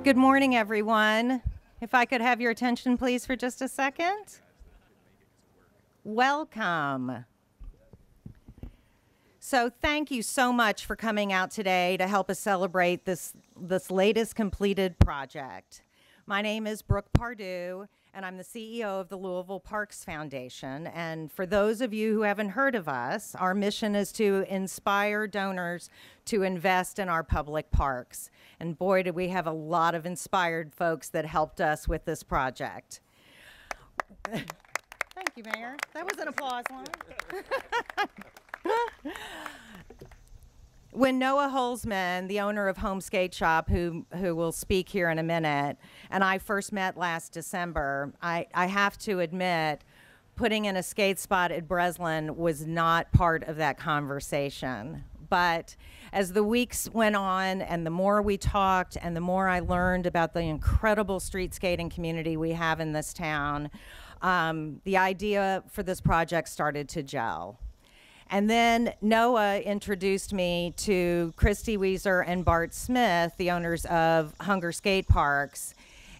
Good morning, everyone. If I could have your attention, please, for just a second. Welcome. So thank you so much for coming out today to help us celebrate this latest completed project. My name is Brooke Pardue, and I'm the CEO of the Louisville Parks Foundation. And for those of you who haven't heard of us, our mission is to inspire donors to invest in our public parks. And boy, did we have a lot of inspired folks that helped us with this project. Thank you, Mayor. That was an applause line. When Noah HUSLMAN, the owner of Home Skate Shop, who will speak here in a minute, and I first met last December, I have to admit, putting in a skate spot at Breslin was not part of that conversation. But as the weeks went on and the more we talked and the more I learned about the incredible street skating community we have in this town, the idea for this project started to gel. And then Noah introduced me to CHRISTY, WEEZER, and BART Smith, the owners of Hunger Skate Parks,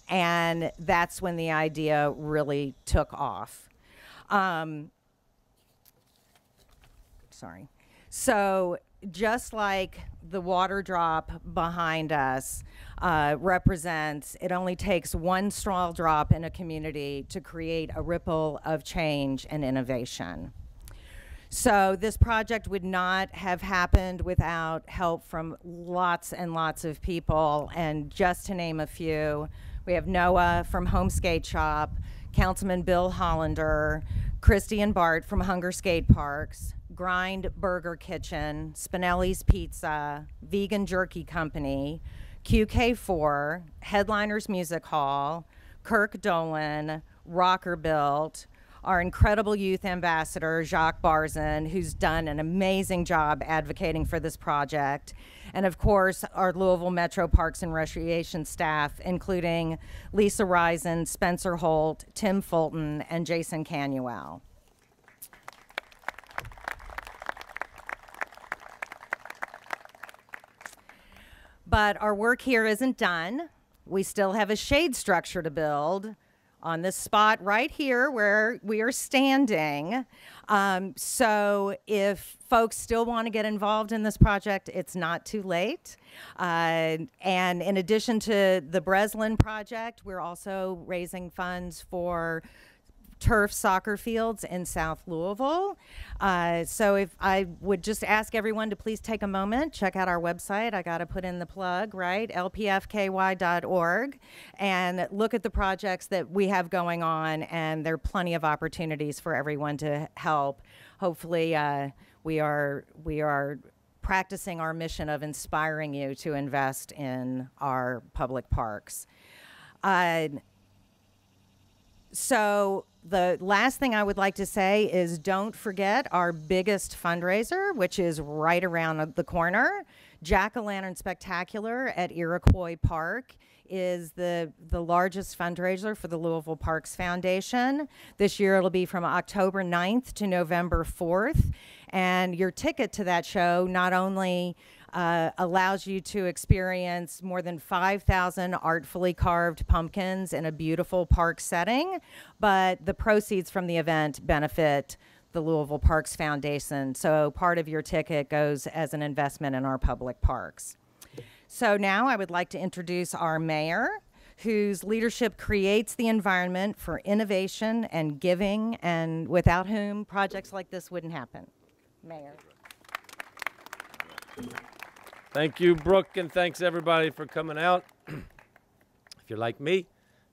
and that's when the idea really took off. Sorry. So just like the water drop behind us represents, it only takes one straw drop in a community to create a ripple of change and innovation. So this project would not have happened without help from lots and lots of people, and just to name a few, we have Noah from Home Skate Shop, Councilman Bill Hollander, CHRISTY and Bart from Hunger Skate Parks, Grind Burger Kitchen, Spinelli's Pizza, Vegan Jerky Company, QK4, Headliners Music Hall, Kirk Dolan, Rocker Built, our incredible youth ambassador, Jacques Barzin, who's done an amazing job advocating for this project, and of course, our Louisville Metro Parks and Recreation staff, including Lisa Risen, Spencer Holt, Tim Fulton, and Jason Canuel. But our work here isn't done. We still have a shade structure to build on this spot right here where we are standing. So if folks still want to get involved in this project, it's not too late. And in addition to the Breslin project, we're also raising funds for turf soccer fields in South Louisville. So if I would just ask everyone to please take a moment, check out our website. I got to put in the plug, right? lpfky.org, and look at the projects that we have going on, and there are plenty of opportunities for everyone to help. Hopefully we are practicing our mission of inspiring you to invest in our public parks. So the last thing I would like to say is don't forget our biggest fundraiser, which is right around the corner. Jack-o'-lantern Spectacular at Iroquois Park is the largest fundraiser for the Louisville Parks Foundation. This year it'll be from October 9th to November 4th. And your ticket to that show not only allows you to experience more than 5,000 artfully carved pumpkins in a beautiful park setting, but the proceeds from the event benefit the Louisville Parks Foundation. So part of your ticket goes as an investment in our public parks. So now I would like to introduce our mayor, whose leadership creates the environment for innovation and giving, and without whom projects like this wouldn't happen. Mayor. Thank you, Brooke, and thanks everybody for coming out. If you're like me,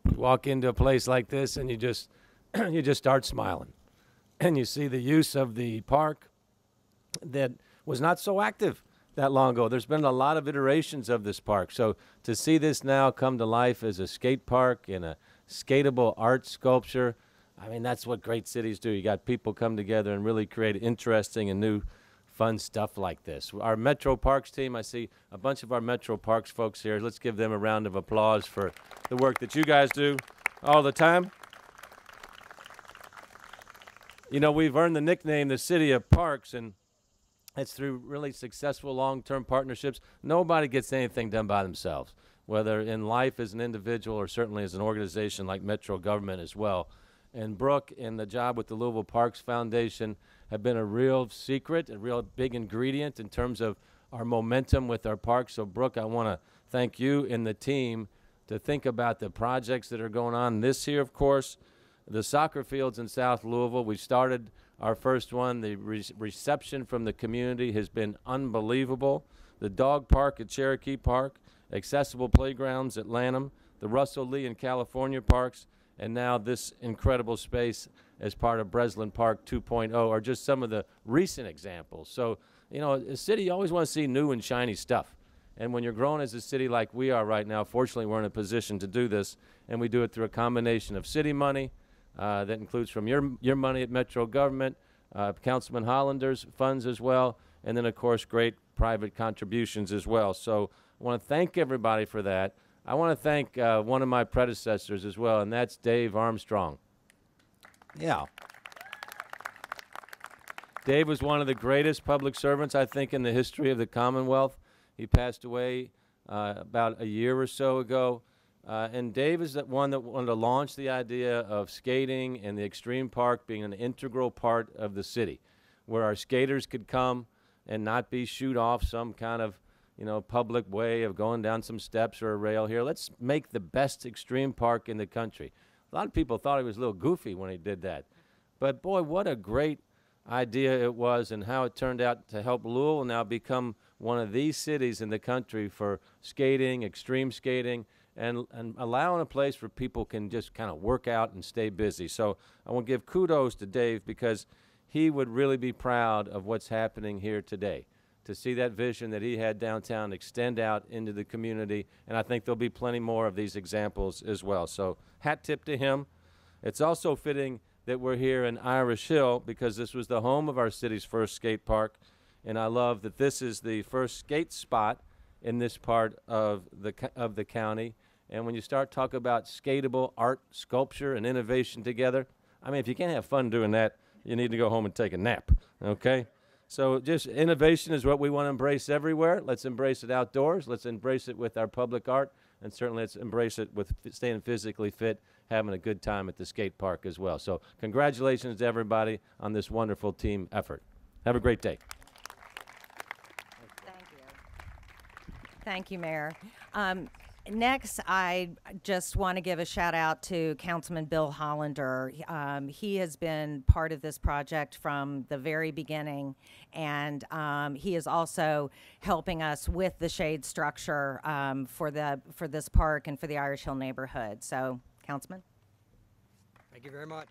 you walk into a place like this and you just start smiling. And you see the use of the park that was not so active that long ago. There's been a lot of iterations of this park. So to see this now come to life as a skate park and a skatable art sculpture, I mean, that's what great cities do. You got people come together and really create interesting and new fun stuff like this. Our Metro Parks team, I see a bunch of our Metro Parks folks here. Let's give them a round of applause for the work that you guys do all the time. You know, we've earned the nickname the City of Parks, and it's through really successful long-term partnerships. Nobody gets anything done by themselves. whether in life as an individual or certainly as an organization like Metro government as well. And Brooke and the job with the Louisville Parks Foundation have been a real secret, a real big ingredient in terms of our momentum with our parks. So Brooke, I want to thank you and the team to think about the projects that are going on this year, of course. The soccer fields in South Louisville, we started our first one. The reception from the community has been unbelievable. The dog park at Cherokee Park, accessible playgrounds at Lanham, the Russell Lee and California parks, and now this incredible space as part of Breslin Park 2.0 are just some of the recent examples. So, you know, a city, you always want to see new and shiny stuff. And when you're growing as a city like we are right now, fortunately we're in a position to do this, and we do it through a combination of city money, that includes from your money at Metro government, Councilman Hollander's funds as well, and then of course great private contributions as well. So I want to thank everybody for that. I want to thank one of my predecessors as well, and that's Dave Armstrong. Yeah. Dave was one of the greatest public servants, I think, in the history of the Commonwealth. He passed away about a year or so ago. And Dave is the one that wanted to launch the idea of skating and the Extreme Park being an integral part of the city, where our skaters could come and not be shoot off some kind of, you know, public way of going down some steps or a rail here. Let's make the best Extreme Park in the country. A lot of people thought he was a little goofy when he did that. But boy, what a great idea it was, and how it turned out to help Louisville now become one of these cities in the country for skating, extreme skating, and allowing a place where people can just kind of work out and stay busy. So I want to give kudos to Dave, because he would really be proud of what's happening here today, to see that vision that he had downtown extend out into the community. And I think there'll be plenty more of these examples as well. So hat tip to him. It's also fitting that we're here in Irish Hill, because this was the home of our city's first skate park. And I love that this is the first skate spot in this part of the county. And when you start talking about skatable art, sculpture, and innovation together, I mean, if you can't have fun doing that, you need to go home and take a nap, okay? So just innovation is what we want to embrace everywhere. Let's embrace it outdoors. Let's embrace it with our public art. And certainly let's embrace it with staying physically fit, having a good time at the skate park as well. So congratulations to everybody on this wonderful team effort. Have a great day. Thank you. Thank you, Mayor. Next, I just want to give a shout out to Councilman Bill Hollander. He has been part of this project from the very beginning, and he is also helping us with the shade structure for this park and for the Irish Hill neighborhood. So, Councilman. Thank you very much.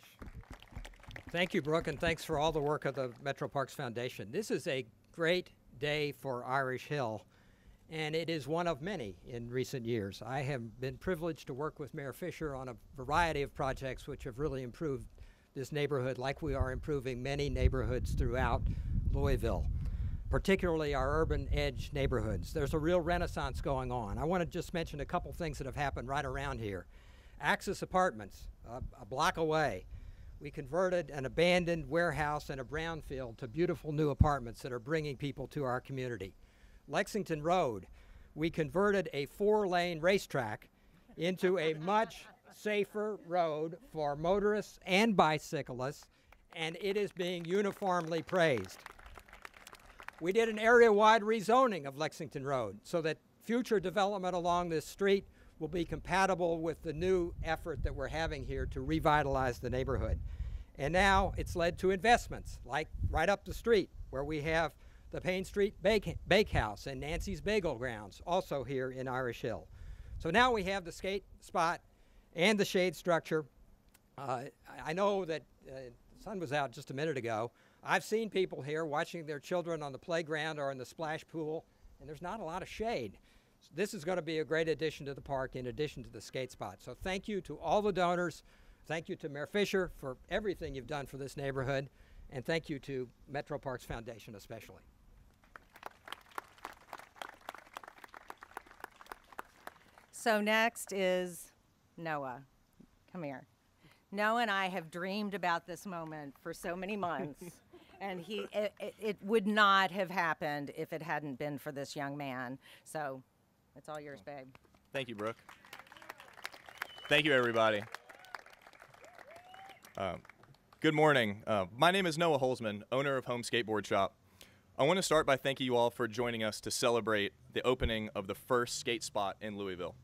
Thank you, Brooke, and thanks for all the work of the Metro Parks Foundation. This is a great day for Irish Hill, and it is one of many in recent years. I have been privileged to work with Mayor Fischer on a variety of projects which have really improved this neighborhood, like we are improving many neighborhoods throughout Louisville, particularly our urban edge neighborhoods. There's a real renaissance going on. I want to just mention a couple things that have happened right around here. Axis Apartments, a block away. We converted an abandoned warehouse and a brownfield to beautiful new apartments that are bringing people to our community. Lexington Road, we converted a 4-lane racetrack into a much safer road for motorists and bicyclists, and it is being uniformly praised. We did an area-wide rezoning of Lexington Road so that future development along this street will be compatible with the new effort that we're having here to revitalize the neighborhood. And now it's led to investments, like right up the street, where we have the Payne Street Bakehouse and Nancy's Bagel Grounds, also here in Irish Hill. So now we have the skate spot and the shade structure. I know that the sun was out just a minute ago. I've seen people here watching their children on the playground or in the splash pool, and there's not a lot of shade. So this is going to be a great addition to the park in addition to the skate spot. So thank you to all the donors. Thank you to Mayor Fischer for everything you've done for this neighborhood, and thank you to Metro Parks Foundation especially. So next is Noah. Come here. Noah and I have dreamed about this moment for so many months, and it would not have happened if it hadn't been for this young man. So it's all yours, babe. Thank you, Brooke. Thank you, everybody. Good morning. My name is Noah HUSLMAN, owner of Home Skateboard Shop. I want to start by thanking you all for joining us to celebrate the opening of the first skate spot in Louisville.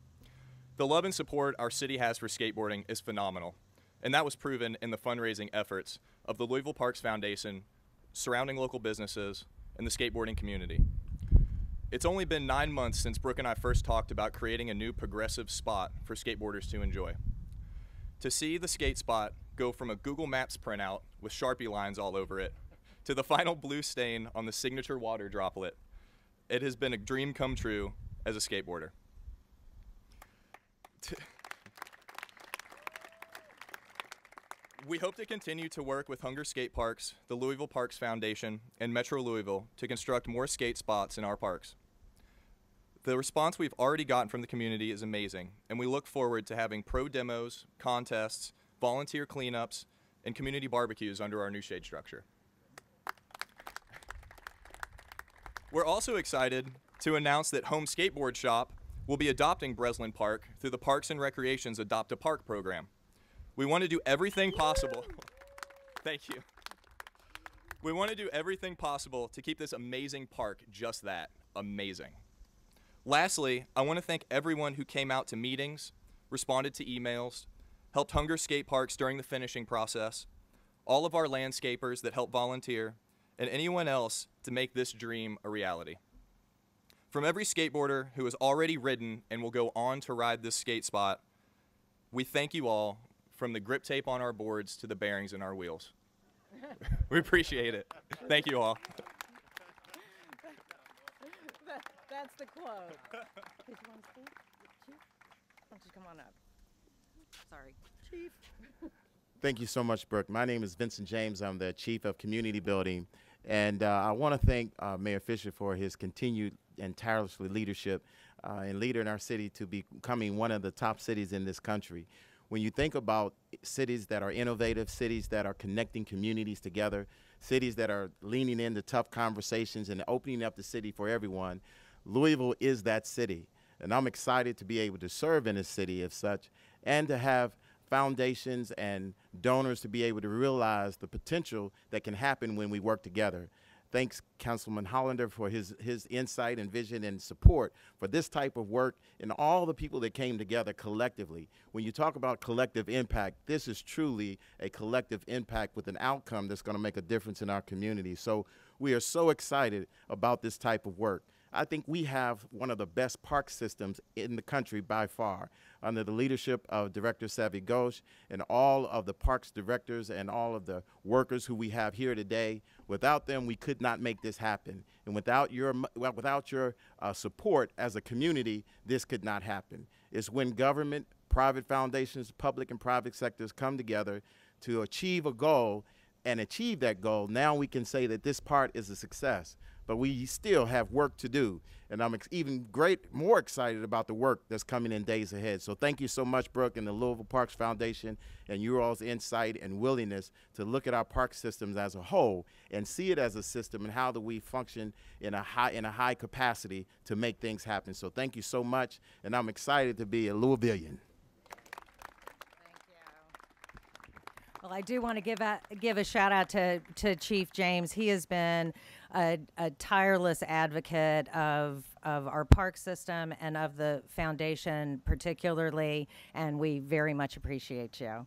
The love and support our city has for skateboarding is phenomenal, and that was proven in the fundraising efforts of the Louisville Parks Foundation, surrounding local businesses, and the skateboarding community. It's only been 9 months since Brooke and I first talked about creating a new progressive spot for skateboarders to enjoy. To see the skate spot go from a Google Maps printout with Sharpie lines all over it to the final blue stain on the signature water droplet, it has been a dream come true as a skateboarder. We hope to continue to work with Hunger Skate Parks, the Louisville Parks Foundation, and Metro Louisville to construct more skate spots in our parks. The response we've already gotten from the community is amazing, and we look forward to having pro demos, contests, volunteer cleanups, and community barbecues under our new shade structure. We're also excited to announce that Home Skateboard Shop will be adopting Breslin Park through the Parks and Recreation's Adopt a Park program. We want to do everything possible. Thank you. We want to do everything possible to keep this amazing park just that, amazing. Lastly, I want to thank everyone who came out to meetings, responded to emails, helped Hunger Skate Parks during the finishing process, all of our landscapers that helped volunteer, and anyone else to make this dream a reality. From every skateboarder who has already ridden and will go on to ride this skate spot, we thank you all, from the grip tape on our boards to the bearings in our wheels. We appreciate it. Thank you all. That's the quote. Did you want to speak? Chief? Why don't you come on up? Sorry. Chief. Thank you so much, Brooke. My name is Vincent James. I'm the Chief of Community Building. And I want to thank Mayor Fischer for his continued and tireless leadership and leading our city to becoming one of the top cities in this country. When you think about cities that are innovative, cities that are connecting communities together, cities that are leaning into tough conversations and opening up the city for everyone, Louisville is that city. And I'm excited to be able to serve in a city as such and to have foundations and donors to be able to realize the potential that can happen when we work together. Thanks, Councilman Hollander, for his insight and vision and support for this type of work and all the people that came together collectively. When you talk about collective impact, this is truly a collective impact with an outcome that's going to make a difference in our community. So we are so excited about this type of work. I think we have one of the best park systems in the country by far, under the leadership of Director Savvy Ghosh and all of the parks directors and all of the workers who we have here today. Without them, we could not make this happen. And without your support as a community, this could not happen. It's when government, private foundations, public and private sectors come together to achieve a goal and achieve that goal. Now we can say that this part is a success. But we still have work to do, and I'm even more excited about the work that's coming in days ahead. So thank you so much, Brooke, and the Louisville Parks Foundation, and your all's insight and willingness to look at our park systems as a whole and see it as a system and how do we function in a high capacity to make things happen. So thank you so much, and I'm excited to be a Louisvillian. Well, I do want to give a shout out to Chief James. He has been a tireless advocate of our park system and of the foundation particularly, and we very much appreciate you.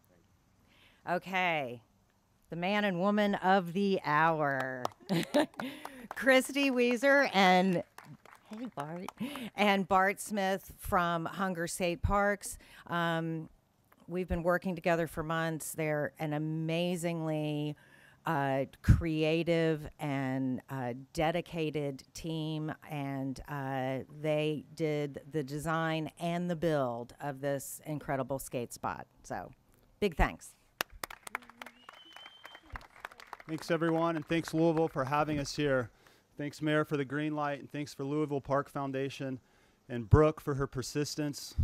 Okay, the man and woman of the hour, CHRISTY, WEEZER, and hey Bart, and BART Smith from Hunger Skate Parks. We've been working together for months. They're an amazingly creative and dedicated team, and they did the design and the build of this incredible skate spot. So, big thanks. Thanks, everyone, and thanks, Louisville, for having us here. Thanks, Mayor, for the green light, and thanks for Louisville Park Foundation, and Brooke for her persistence.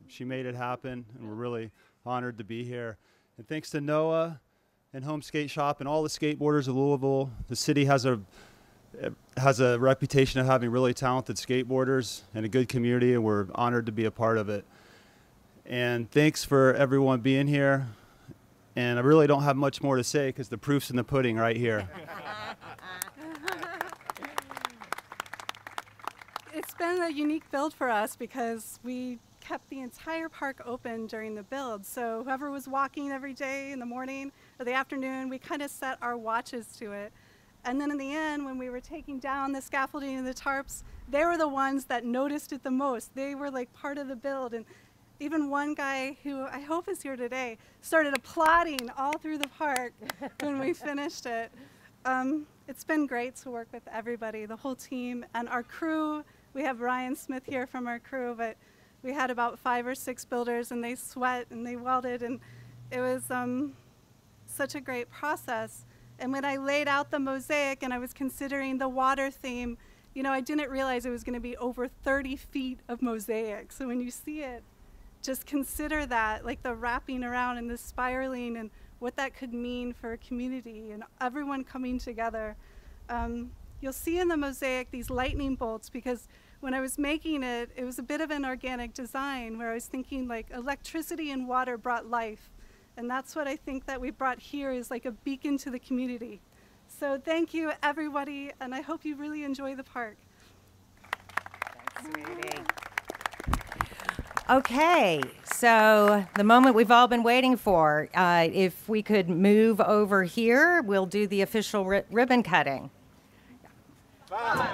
She made it happen, and we're really honored to be here. And thanks to Noah and Home Skate Shop and all the skateboarders of Louisville. The city has an It has a reputation of having really talented skateboarders and a good community, and we're honored to be a part of it. And thanks for everyone being here. And I really don't have much more to say because the proof's in the pudding right here. It's been a unique build for us because we kept the entire park open during the build. So whoever was walking every day in the morning or the afternoon, we kind of set our watches to it. And then in the end, when we were taking down the scaffolding and the tarps, they were the ones that noticed it the most. They were like part of the build. And even one guy who I hope is here today started applauding all through the park when we finished it. It's been great to work with everybody, the whole team, and our crew. We have Ryan Smith here from our crew, but we had about 5 or 6 builders, and they sweat and they welded, and it was such a great process. And when I laid out the mosaic and I was considering the water theme, you know, I didn't realize it was going to be over 30 feet of mosaic. So when you see it, just consider that, like the wrapping around and the spiraling and what that could mean for a community and everyone coming together. You'll see in the mosaic these lightning bolts because when I was making it, it was a bit of an organic design where I was thinking like electricity and water brought life. And that's what I think that we brought here is like a beacon to the community. So thank you, everybody, and I hope you really enjoy the park. Thanks, sweetie. Okay, so the moment we've all been waiting for. If we could move over here, we'll do the official ribbon cutting. 5,